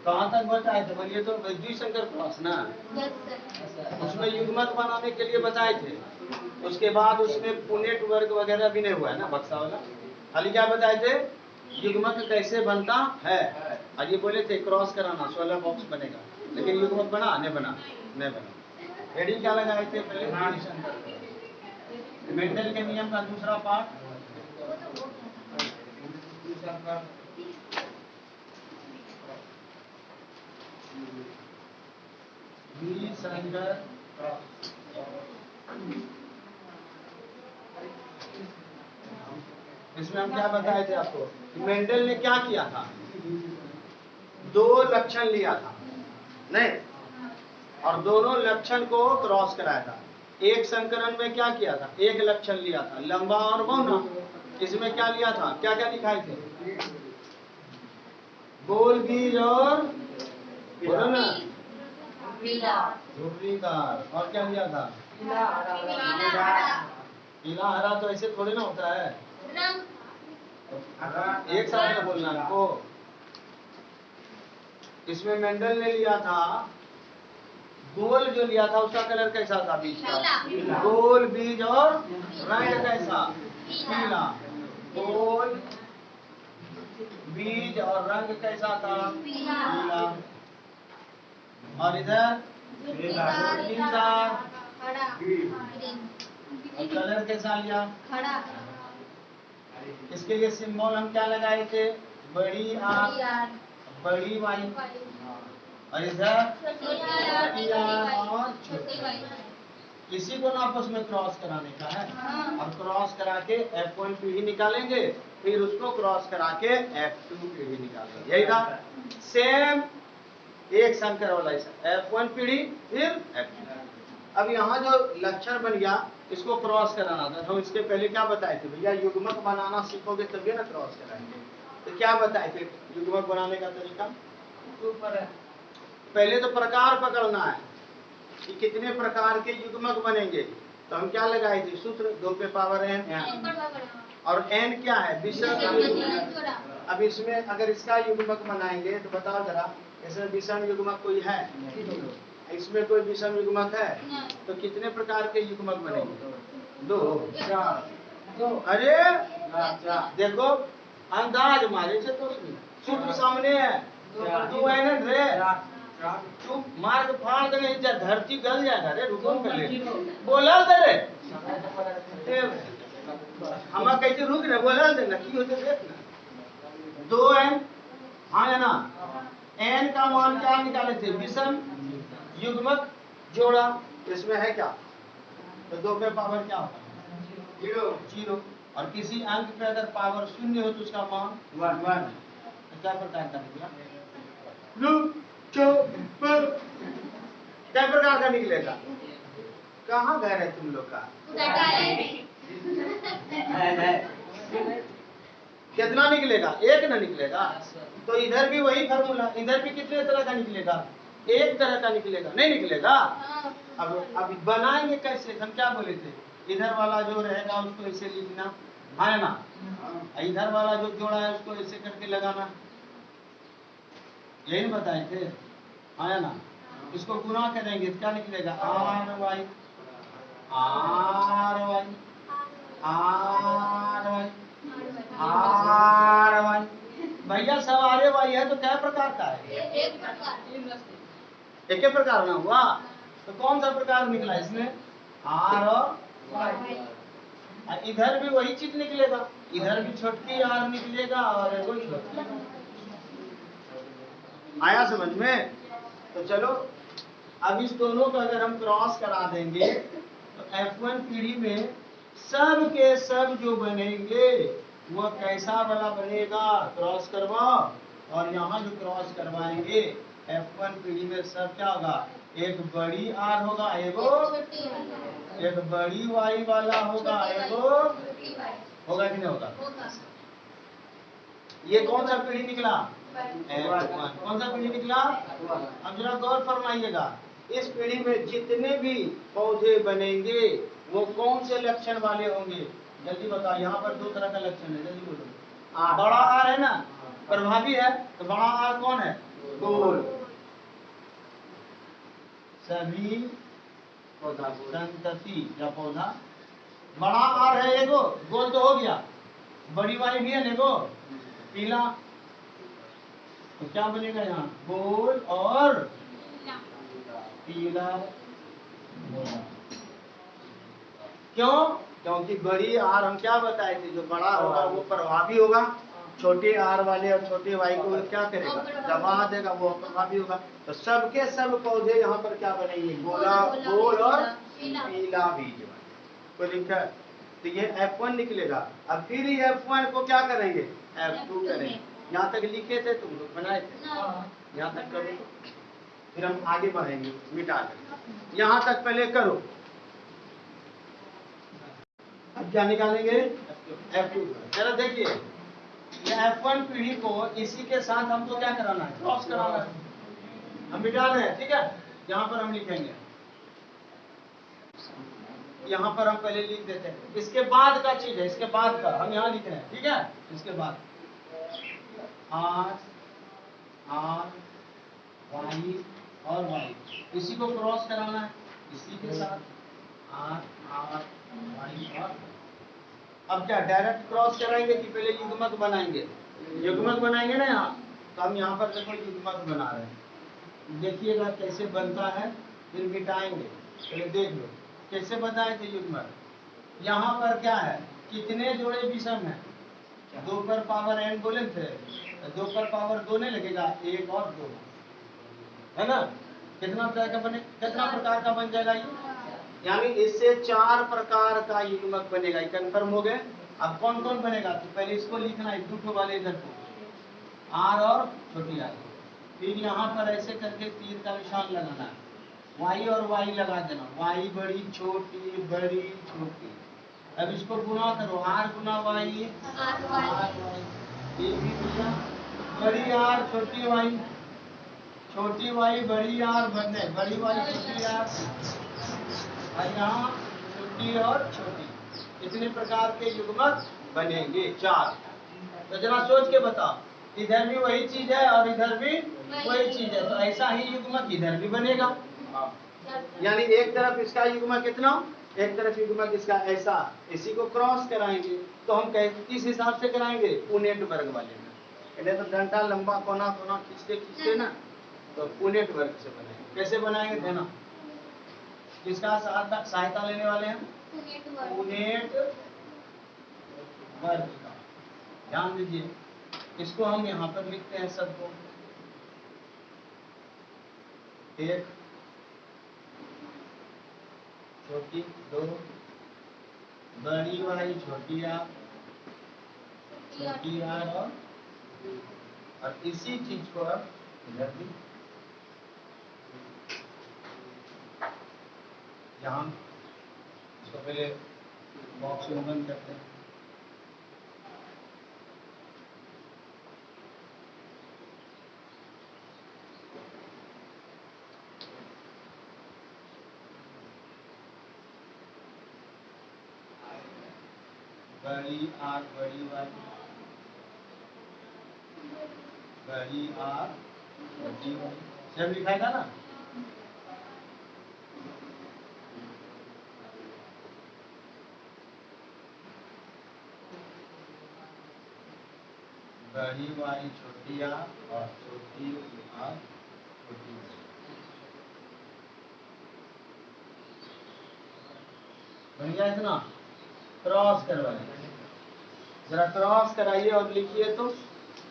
कहाँ तक बताए थे बोलिए तो? द्विसंकर क्रॉस ना, उसमें युग्मक बनाने के लिए बताए थे। उसके बाद उसमें पुनेट वर्ग वगैरह भी नहीं हुआ है ना, बक्सा वाला। खाली क्या बताए थे? युग्मक कैसे बनता है। और ये बोले थे क्रॉस कराना 16 बॉक्स बनेगा, लेकिन युग्मक बना नहीं बना? नहीं बना। हेडिंग क्या लगाए थे पहले? द्विसंकर। मेंडल के नियम का दूसरा पार्ट, द्विसंकर क्रॉस। इसमें हम क्या बताए थे आपको? मेंडल ने क्या किया था? 2 लक्षण लिया था नहीं, और दोनों लक्षण को क्रॉस कराया था। एक संकरण में क्या किया था? एक लक्षण लिया था, लंबा और बौना। इसमें क्या लिया था? क्या क्या दिखाए थे? गोल बीज और बोलो ना, झुर्रीदार। और क्या लिया था? पीला हरा। तो ऐसे थोड़ी ना होता है, एक साथ में बोलना आपको। इसमें मेंडल ने लिया था गोल, जो लिया था उसका कलर कैसा था? बीज का गोल बीज और रंग कैसा? पीला। गोल बीज और रंग कैसा था? पीला। और इधर झुर्रीदार, कलर कैसा लिया? इसके लिए सिंबल हम क्या लगाए थे? बड़ी आर, बड़ी वाई। और इधर छोटी आर और छोटी वाई। इसी को ना आपस में क्रॉस कराने का है। और क्रॉस करा के F1 पीढ़ी निकालेंगे, फिर उसको क्रॉस करा के F2 पीढ़ी निकालेंगे। यही था सेम एक संकर वाला F1 पीढ़ी फिर F2। अब यहाँ जो लक्षण बन गया, इसको क्रॉस कराना था। तो इसके पहले क्या बताए थे भैया? युग्मक बनाना सीखोगे तभी ना क्रॉस कराएंगे। तो क्या बताए थे युग्मक बनाने का तरीका? ऊपर है। पहले तो प्रकार पकड़ना है कि कितने प्रकार के युग्मक बनेंगे। तो हम क्या लगाए थे सूत्र? 2 पे पावर n, और n क्या है? विषम। अब इसमें अगर इसका युग्मक बनाएंगे तो बताओ जरा, इसमें विषम युग्मक कोई है? इसमें कोई विषम युग्मक है? तो कितने प्रकार के युग्मक बनेंगे? 2। अरे देखो, अंदाज मारे से तो सूत्र सामने है। तू है ना रे, तू मार्ग फाड़ देंगे, धरती गल जाएगा रे। रुको पहले, बोला दे रे, हम कैसे रुक रहे? बोला दे ना, की होते देखना। 2n, हाँ है ना। n का मान क्या निकाले थे? विषम युग्मक जोड़ा। इसमें है क्या? तो 2 पे पावर क्या होता है? 0। और किसी अंक पे अगर पावर 0 हो तो उसका मान 1। तो क्या प्रकार का निकला? क्या प्रकार का निकलेगा? कहाँ गए है तुम लोग का? कितना निकलेगा? 1 ना निकलेगा। तो इधर भी वही फार्मूला, इधर भी कितने तरह का निकलेगा? 1 तरह का निकलेगा, नहीं निकलेगा? अब बनाएंगे कैसे? हम क्या बोले थे? इधर वाला जो रहेगा उसको ऐसे लिखना, है ना। इधर वाला जो जोड़ा है उसको ऐसे करके लगाना, यही बताए थे, है ना। इसको गुना करेंगे तो क्या निकलेगा? R Y R Y R Y R Y. भैया सब आरे वाई है तो क्या प्रकार का है? एक ही प्रकार ना हुआ। तो कौन सा प्रकार निकला इसमें? आर और वाई। इधर भी वही चीज निकलेगा, इधर भी छोटकी आर निकलेगा और एगो छोटकी। आया समझ में? तो चलो, अब इस दोनों को अगर हम क्रॉस करा देंगे तो F1 पीढ़ी में सब के सब जो बनेंगे वो कैसा वाला बनेगा? क्रॉस करवाओ, और यहाँ जो क्रॉस करवाएंगे F1 पीढ़ी में सब क्या होगा? एक बड़ी आर होगा, एक बड़ी वाई वाला होगा, एगो होगा कि नहीं होगा? ये कौन सा पीढ़ी निकला? F1। कौन सा पीढ़ी निकला? अब जरा गौर फरमाइएगा, इस पीढ़ी में जितने भी पौधे बनेंगे वो कौन से लक्षण वाले होंगे? जल्दी बताओ। यहाँ पर 2 तरह का लक्षण है, जल्दी बोलो। बड़ा आर है ना, प्रभावी है। तो बड़ा आर कौन है? गोल। सभी पौधा संतति या पौधा बड़ा आर है एगो, गोल तो हो गया, बड़ी वाली भी है एगो पीला, तो क्या बनेगा यहाँ गोल और पीला। क्यों? क्योंकि बड़ी आर हम क्या बताए थे, जो बड़ा होगा वो प्रभावी होगा, छोटे आर वाले और छोटे वाई को क्या करेगा, दबा देगा, वो प्रभावी होगा। तो सबके सब पौधे यहाँ पर क्या बनेंगे, गोला गोल और पीला बीज। कोई दिक्कत? तो ये F1 निकलेगा। अब फिर ये F1 को क्या करेंगे, F2 करेंगे। यहाँ तक लिखे थे तुम लोग, बनाए थे, यहाँ तक करो, फिर हम आगे बढ़ेंगे, मिटा देंगे। यहाँ तक पहले करो। अब क्या निकालेंगे, F2। जरा देखिए, ये F1 पीढ़ी को इसी के साथ हमको क्या कराना है, क्रॉस कराना है, हम मिटा रहे हैं, ठीक है। यहाँ पर हम लिखेंगे, यहाँ पर हम पहले लिख देते हैं, इसके बाद का चीज है, इसके बाद का हम यहाँ लिख रहे हैं, ठीक है। इसके बाद आर आर वाई और वाई, इसी को क्रॉस कराना है इसी के साथ, आर आर वाई और। अब क्या डायरेक्ट क्रॉस कराएंगे कि पहले युग्मक बनाएंगे, युग्मक बनाएंगे ना यहाँ, तो हम यहाँ पर देखो युग्मक बना रहे हैं, देखिएगा कैसे बनता है, फिर मिटाएंगे, पहले देख लो कैसे बनाए थे युग्मक। यहाँ पर क्या है, कितने जोड़े विषम है, 2 पर पावर n बोले थे, 2 पर पावर 2 नहीं लगेगा, 1 और 2 है ना, कितना प्रकार का बन जाएगा ये, यानी इससे 4 प्रकार का युग्मक बनेगा। कंफर्म हो गए। अब कौन कौन बनेगा, तो पहले इसको लिखना है, 2 वाले इधर को आर और छोटी आर, फिर यहाँ पर ऐसे करके तीर का निशान लगाना है, वाई और वाई लगा देना, वाई बड़ी छोटी बड़ी छोटी। अब इसको गुणा करो, आर गुना वाई आर वाई, ये भी दिया, बड़ी आर छोटी वाई, छोटी वाई बड़ी आर बने, बड़ी वाई छोटी आर, और यहाँ छोटी और छोटी, इतने प्रकार के युग्मक बनेंगे 4। तो जरा सोच के बताओ, इधर भी वही चीज है और इधर भी वही चीज है, तो ऐसा ही युग्मक इधर भी बनेगा। यानी एक तरफ इसका युग्मक कितना, एक तरफ युग्मक इसका ऐसा, इसी को क्रॉस कराएंगे, तो हम किस हिसाब से कराएंगे, पुनेट वर्ग वाले में, इन्हें तो डंडा लंबा कोना कोना खींचते ना, तो पुनेट वर्ग से बनाएंगे। कैसे बनाएंगे देना, किसका सहायता लेने वाले हैं, पुनेट वर्ग का। ध्यान दीजिए, इसको हम यहाँ पर लिखते हैं सबको, 1 छोटी 2 बड़ी वाली छोटी आर छोटी आर, और इसी चीज को अब इधर भी यहाँ इसको पहले बॉक्स में बंद करते हैं। बड़ी आर बड़ी वाली, बड़ी आर छोटी वाली, सब लिखाएगा ना। बड़ी वाली छोटी आर और छोटी आर छोटी वाली, बन गया इतना। क्रॉस करवाइए, जरा क्रॉस कराइए और लिखिए, तो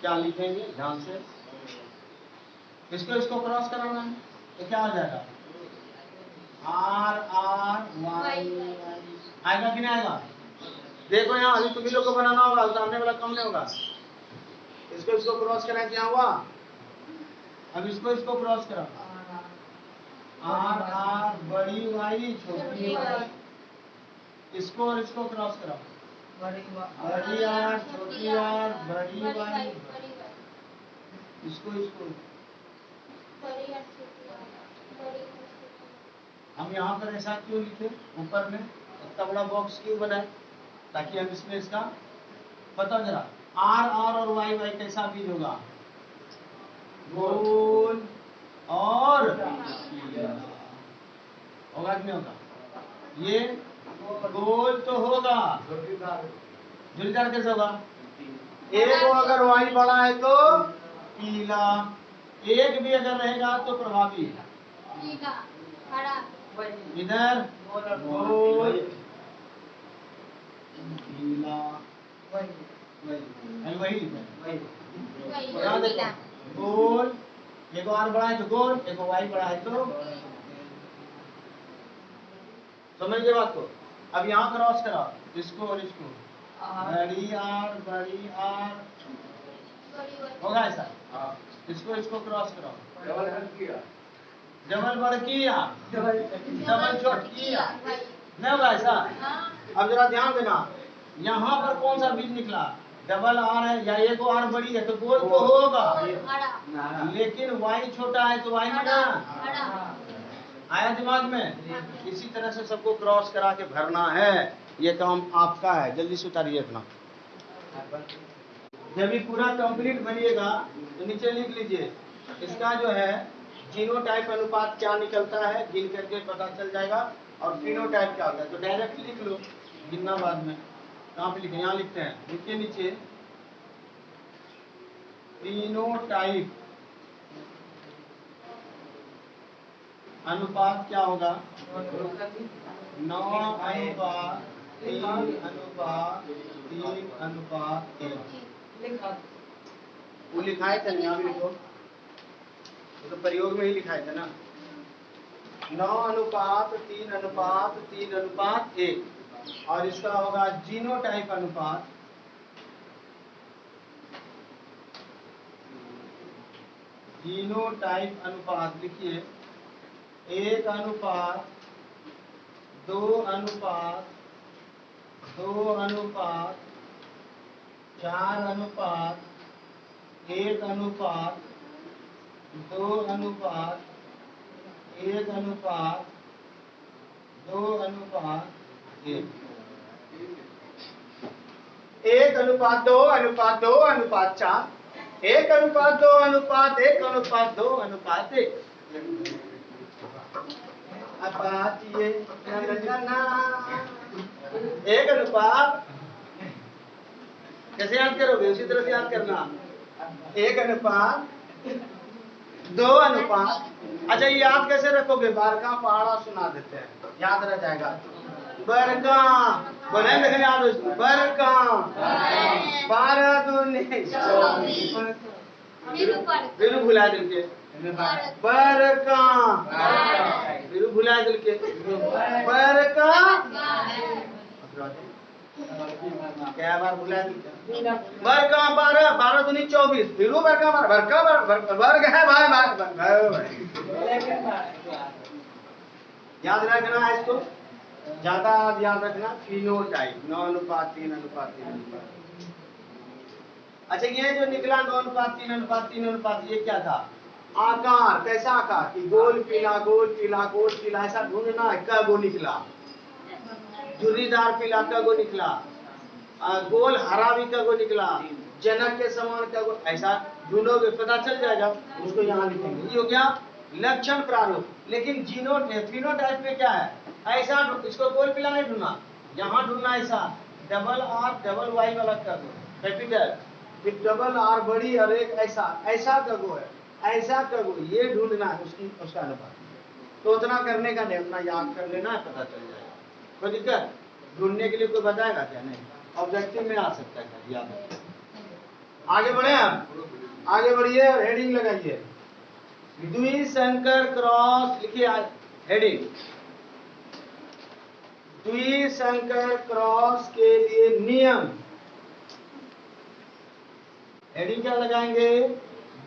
क्या लिखेंगे ध्यान से, इसको क्रॉस कराना है, तो क्या हो जाएगा, आर आर वाई आएगा कि नहीं आएगा। देखो यहाँ अभी तुम्ही लोग को बनाना होगा, सामने वाला कम नहीं होगा, इसको क्रॉस करा, क्या हुआ, अब इसको क्रॉस करा, आर आर बड़ी वाई छोटी वाई, इसको और इसको क्रॉस करा, बड़ी आर छोटी आर बड़ी वाई, इसको हम यहाँ पर ऐसा क्यों लिखे, ऊपर में इतना बड़ा बॉक्स क्यों बनाए, ताकि हम इसमें इसका पता जरा, आर आर और वाई वाई कैसा बीज होगा, गोल और पीला। होगा कि नहीं होगा? ये गोल तो होगा, झुलदार कैसे होगा? एक को अगर वाई बड़ा है तो पीला, एक भी अगर रहेगा तो प्रभावी। इधर गोल पीला, वही यहाँ देखो, गोल एक आर बड़ा है तो गोल, एक वाई बड़ा है तो। समझ गए बात को? अब यहाँ क्रॉस करा इसको और इसको, बड़ी आर होगा ऐसा। इसको इसको क्रॉस कराओ, डबल बड़की आर डबल छोटकी आर, नहीं होगा ऐसा। अब जरा ध्यान देना, यहाँ पर कौन सा बीज निकला? डबल आर है या एक आर बड़ी है तो गोल तो होगा, लेकिन वाई छोटा है तो वाई ना आया दिमाग में। इसी तरह से सबको क्रॉस करा के भरना है, ये काम आपका है। जल्दी से उतारिए अपना। जब ये पूरा कंप्लीट भरिएगा तो नीचे लिख लीजिए इसका जो है जीनोटाइप अनुपात क्या निकलता है, गिन करके पता चल जाएगा। और फिनोटाइप क्या होता है तो डायरेक्ट लिख लो, गिनना बाद में। कहाँ पे लिखे? यहाँ लिखते हैं, लिखिए नीचे फिनोटाइप अनुपात क्या होगा? 9 अनुपात 3 अनुपात 3 अनुपात 1। वो लिखाए थे, यहाँ भी लिखो, तो प्रयोग में ही लिखाए थे ना। 9 अनुपात 3 अनुपात 3 अनुपात 1। और इसका होगा जीनोटाइप अनुपात, जीनोटाइप अनुपात लिखिए 1 अनुपात 2 अनुपात 2 अनुपात 4 अनुपात 1 अनुपात 2 अनुपात 1 अनुपात 2 अनुपात 1। 1 अनुपात 2 अनुपात 2 अनुपात 4, 1 अनुपात 2 अनुपात 1 अनुपात 2 अनुपात 1। अनुपात ये 1 अनुपात, कैसे याद करोगे? उसी तरह से याद करना, 1 अनुपात 2 अनुपात। अच्छा ये याद कैसे रखोगे? बार का पहाड़ा सुना देते हैं, याद रह जाएगा। बरका बोले देखने याद हो, बरका 12 दूनी 24। बिरु भुला दिल के बरका, बिरु भुला दिल के बरका, क्या बार भुला दिल के बरका 12 12 दूनी 24। बिरु बरका बरका वर्ग है भाई। याद रखना है इसको, ज्यादा याद रखना। फिनोटाइप 9 अनुपात 3 अनुपात 3 अनुपात। अच्छा ये जो निकला 9 अनुपात 3 अनुपात 3 अनुपात, ये क्या था? आकार। कैसा आकार? कि गोल पीला गोल पीला गोल पीला, ऐसा ढूंढना है। कगो निकला झुर्रीदार पीला, कगो निकला गोल हरा भी, कगो निकला जनक के समान, कगो। ऐसा ढूंढोगे पता चल जाएगा, उसको यहाँ लिखेंगे। ये हो गया लक्षण प्रारूप। लेकिन फिनोटाइप में क्या है? ऐसा इसको गोल पीला नहीं ढूंढना, यहाँ ढूंढना ऐसा डबल आर डबल वाई वाला कगो कैपिटल, फिर डबल आर बड़ी और एक ऐसा ऐसा कगो है, ऐसा कगो, ये ढूंढना है उसका अनुपात। तो उतना करने का नहीं, उतना याद कर लेना है, पता चल जाएगा। कोई दिक्कत? ढूंढने के लिए कोई बताएगा क्या? नहीं, ऑब्जेक्टिव में आ सकता है, याद है। आगे बढ़े आप, आगे बढ़िए और हेडिंग लगाइए। द्विसंकर क्रॉस लिखिए, हेडिंग द्विसंकर क्रॉस के लिए नियम। हेडिंग क्या लगाएंगे?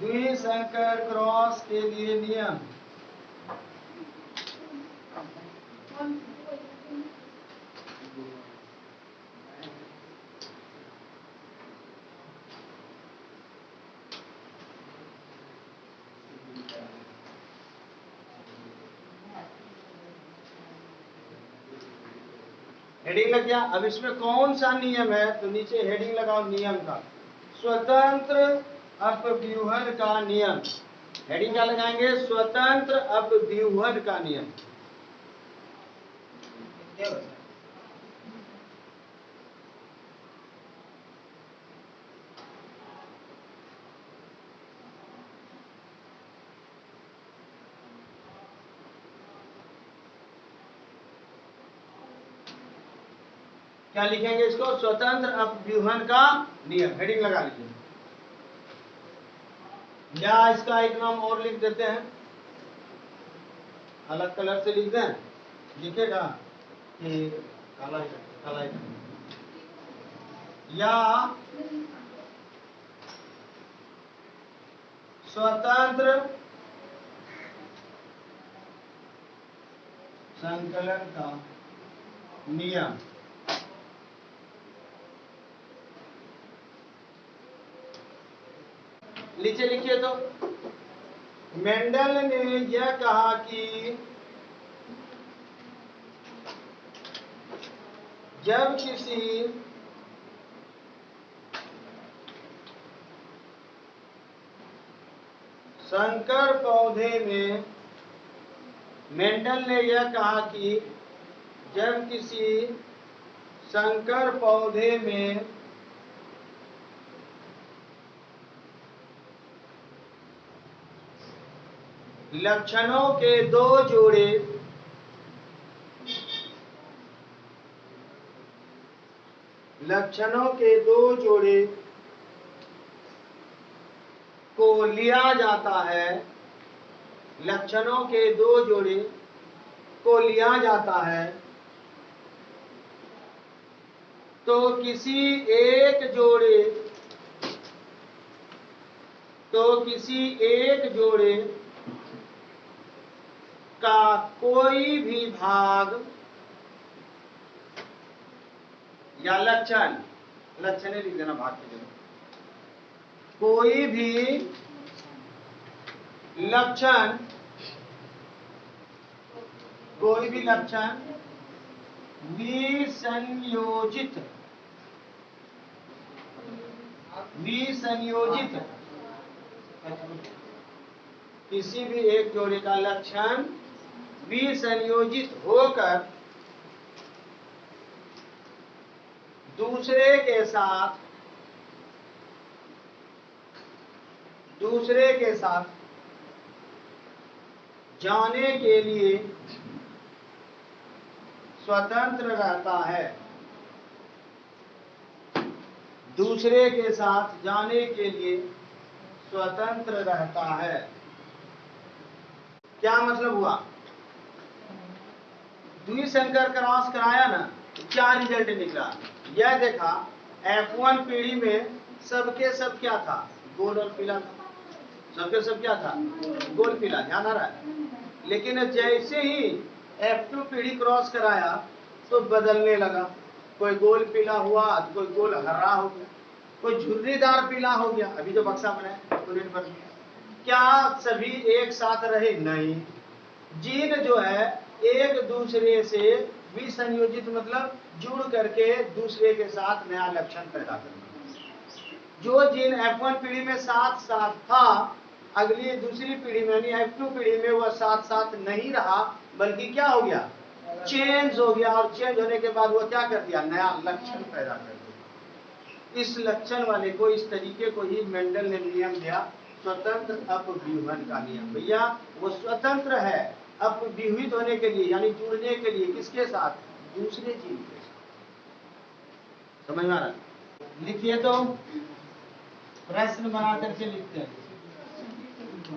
द्विसंकर क्रॉस के लिए नियम। हेडिंग लग गया। अब इसमें कौन सा नियम है? तो नीचे हेडिंग लगाओ नियम का, स्वतंत्र अपव्यूहन का नियम। हेडिंग क्या लगाएंगे? स्वतंत्र अपव्यूहन का नियम। क्या लिखेंगे इसको? स्वतंत्र अपव्यूहन का नियम। हेडिंग लगा लीजिए। या इसका एक नाम और लिख देते हैं, अलग कलर से लिख दें, लिखेगा कि काला काला या स्वतंत्र संकलन का नियम। नीचे लिखिए तो, मेंडल ने यह कहा कि जब किसी संकर पौधे में, मेंडल ने यह कहा कि जब किसी संकर पौधे में लक्षणों के दो जोड़े को लिया जाता है, लक्षणों के दो जोड़े को लिया जाता है, तो किसी एक जोड़े का कोई भी भाग या लक्षण लिख देना भाग के जगह, कोई भी लक्षण विसंयोजित किसी भी एक जोड़े का लक्षण विसंयोजित होकर दूसरे के साथ जाने के लिए स्वतंत्र रहता है, दूसरे के साथ जाने के लिए स्वतंत्र रहता है। क्या मतलब हुआ? द्विसंकर क्रॉस कराया ना, क्या रिजल्ट निकला? यह देखा F1 पीढ़ी में सबके सब क्या था? गोल और पीला था। सबके सब क्या था? गोल पीला। ध्यान आ रहा है? लेकिन जैसे ही F2 पीढ़ी क्रॉस कराया तो बदलने लगा, कोई गोल पीला हुआ तो कोई गोल हरा हो गया, कोई झुर्रीदार पीला हो गया। अभी जो बक्सा बना है क्या सभी एक साथ रहे? नहीं, जीन जो है एक दूसरे से विसंयोजित, मतलब जुड़ करके दूसरे के साथ नया लक्षण पैदा करना। जो जीन F1 पीढ़ी में साथ था, अगली दूसरी पीढ़ी में यानी F2 पीढ़ी में वह साथ नहीं रहा, बल्कि क्या हो गया? चेंज हो गया। और चेंज होने के बाद वो क्या कर दिया? नया लक्षण पैदा कर दिया। इस लक्षण वाले को, इस तरीके को ही मेंडल ने नियम दिया, स्वतंत्र अपव्यूहन का नियम। भैया वो स्वतंत्र है अपव्यूहित होने के लिए, यानी जुड़ने के लिए। किसके साथ? दूसरे जीव के साथ। समझ में आ रहा? लिखिए तो, प्रश्न बना करके लिखते हैं।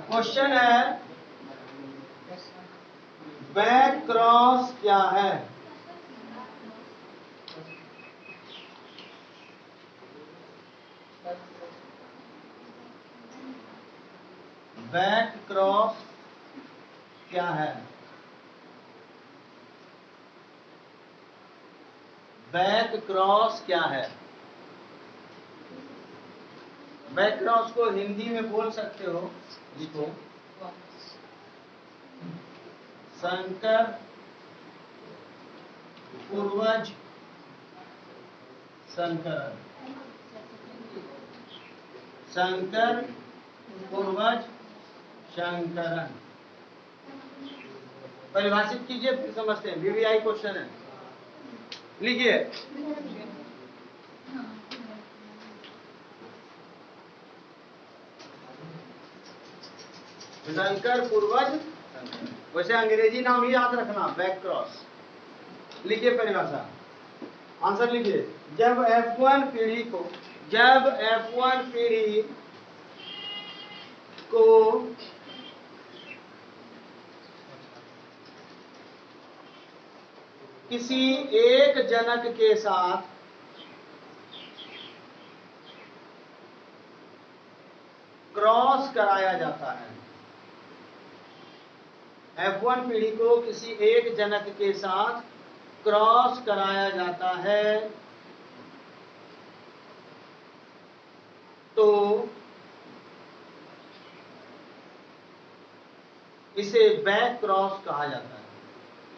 क्वेश्चन है, बैक क्रॉस क्या है? बैक क्रॉस क्या है? बैक क्रॉस क्या है? बैक क्रॉस को हिंदी में बोल सकते हो, लिखो संकर पूर्वज संकरण। संकर पूर्वज शंकरन। परिभाषित कीजिए फिर समझते हैं, वीवीआई क्वेश्चन है, लिखिए। शंकर पूर्वज, वैसे अंग्रेजी नाम ही याद रखना, बैक क्रॉस। लिखिए परिभाषा, आंसर लिखिए। जब F1 पीढ़ी को, जब F1 पीढ़ी को किसी एक जनक के साथ क्रॉस कराया जाता है, F1 पीढ़ी को किसी एक जनक के साथ क्रॉस कराया जाता है, तो इसे बैक क्रॉस कहा जाता है,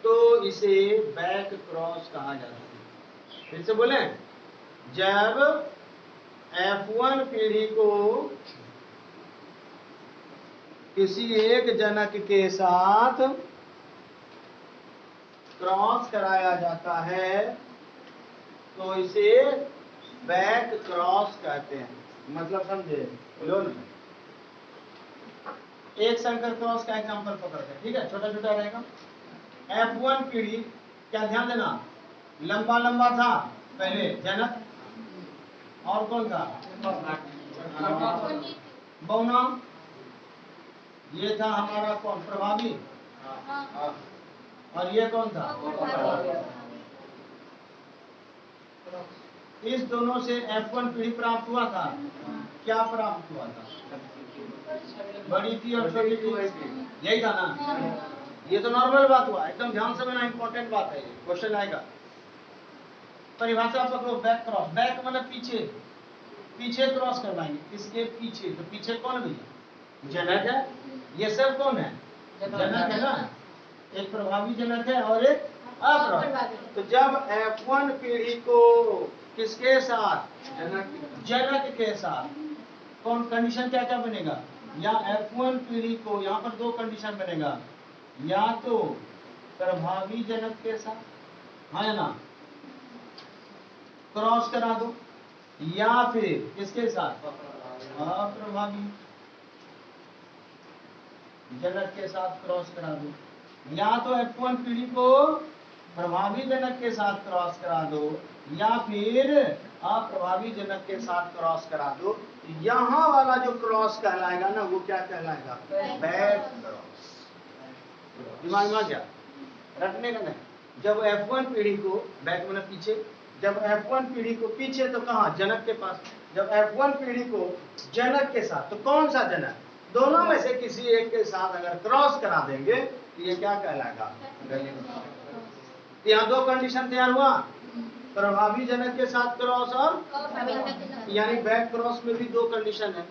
तो इसे बैक क्रॉस कहा जाता है। फिर से बोलें, जब F1 पीढ़ी को किसी एक जनक के साथ क्रॉस कराया जाता है, तो इसे बैक क्रॉस कहते हैं। मतलब समझे? लो ना, एक शंकर क्रॉस का एग्जांपल पकड़ते हैं, ठीक है, छोटा छोटा रहेगा। F1 पीढ़ी, क्या ध्यान देना, लंबा लंबा था पहले जनक, और कौन था? बौना। ये था हमारा कौन? प्रभावी। और ये कौन था? इस दोनों से F1 पीढ़ी प्राप्त हुआ था। क्या प्राप्त हुआ था? बड़ी थी और छोटी थी, यही था ना? ये तो नॉर्मल बात हुआ, एकदम ध्यान से मेरा इंपॉर्टेंट बात है, क्वेश्चन आएगा। परिभाषा पकड़ो, बैक क्रॉस। बैक मतलब पीछे, पीछे क्रॉस करवाएंगे, इसके पीछे। तो पीछे कौन भैया? जनक है। ये सब कौन है? जनक है ना। एक प्रभावी जनक है और एक अप्रभावी। तो जब F1 पीढ़ी को किसके साथ? जनक के साथ। कौन कंडीशन क्या क्या बनेगा? या F1 पीढ़ी को, यहाँ पर दो कंडीशन बनेगा, या तो प्रभावी जनक के साथ, हाँ या ना, क्रॉस करा दो, या फिर किसके साथ? अप्रभावी जनक के साथ क्रॉस करा दो। या तो F1 पीढ़ी को प्रभावी जनक के साथ क्रॉस करा दो, या फिर अप्रभावी जनक के साथ क्रॉस करा दो। यहाँ वाला जो क्रॉस कहलाएगा ना, वो क्या कहलाएगा? Back cross. दिमाग में क्या रखने का नहीं। जब F1 पीढ़ी को, बैक मतलब पीछे, जब F1 पीढ़ी को पीछे तो कहाँ? जनक के पास। जब F1 पीढ़ी को जनक के साथ, तो कौन सा जनक? दोनों में से किसी एक के साथ अगर क्रॉस करा देंगे तो ये क्या कहलाएगा? यहाँ दो कंडीशन तैयार हुआ, प्रभावी जनक के साथ क्रॉस और यानी बैक क्रॉस में भी दो कंडीशन है,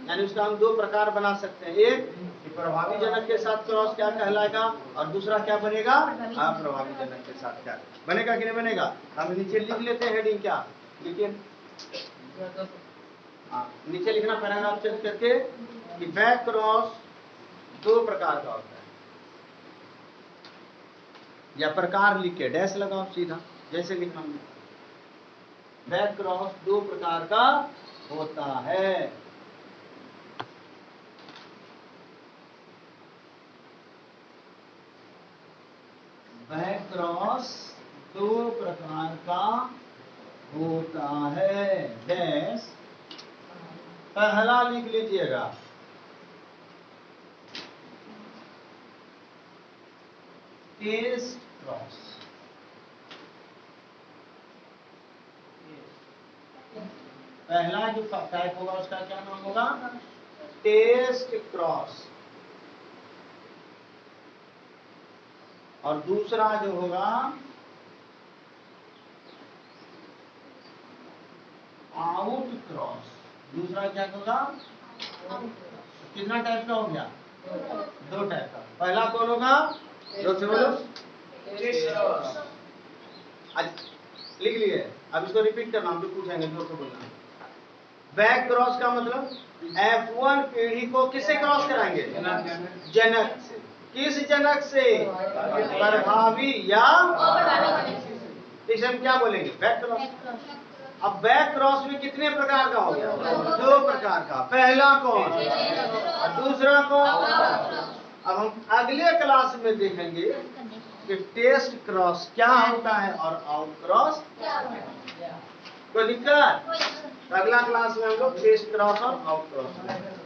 यानी उसका हम दो प्रकार बना सकते हैं। एक कि प्रभावी जनक के साथ क्रॉस क्या कहलाएगा, और दूसरा क्या बनेगा? अप्रभावी जनक के साथ क्या बनेगा कि नहीं बनेगा? हम नीचे लिख लेते हैं हेडिंग, क्या लिखिए? नीचे लिखना पैराग्राफ चेंज करके कि बैक क्रॉस दो प्रकार का होता है, या प्रकार लिख के डैश लगाओ सीधा, जैसे लिखना। बैक क्रॉस दो प्रकार का होता है। बैक क्रॉस दो प्रकार का होता है, डैश। पहला लिख लीजिएगा, टेस्ट क्रॉस। पहला जो टाइप होगा उसका क्या नाम होगा? Test cross. और दूसरा जो होगा आउट क्रॉस। दूसरा क्या होगा? कितना टाइप का हो गया? दो टाइप का। पहला कौन होगा? जोर से बोलो। आज लिख लिए, अब इसको रिपीट करना, हम तो पूछेंगे, जोर से बोलना। बैक क्रॉस का मतलब F1 पीढ़ी को किससे क्रॉस कराएंगे? जनक से। किस जनक से? प्रभावी या इसे हम क्या बोलेंगे? Back cross. अब बैक क्रॉस में कितने प्रकार का हो गया? 2 प्रकार का। पहला कौन और दूसरा कौन? अब हम अगले क्लास में देखेंगे कि टेस्ट क्रॉस क्या होता है और आउट क्रॉस क्या होता है। कोई दिक्कत? अगला क्लास में हम लोग टेस्ट क्रॉस और आउट क्रॉस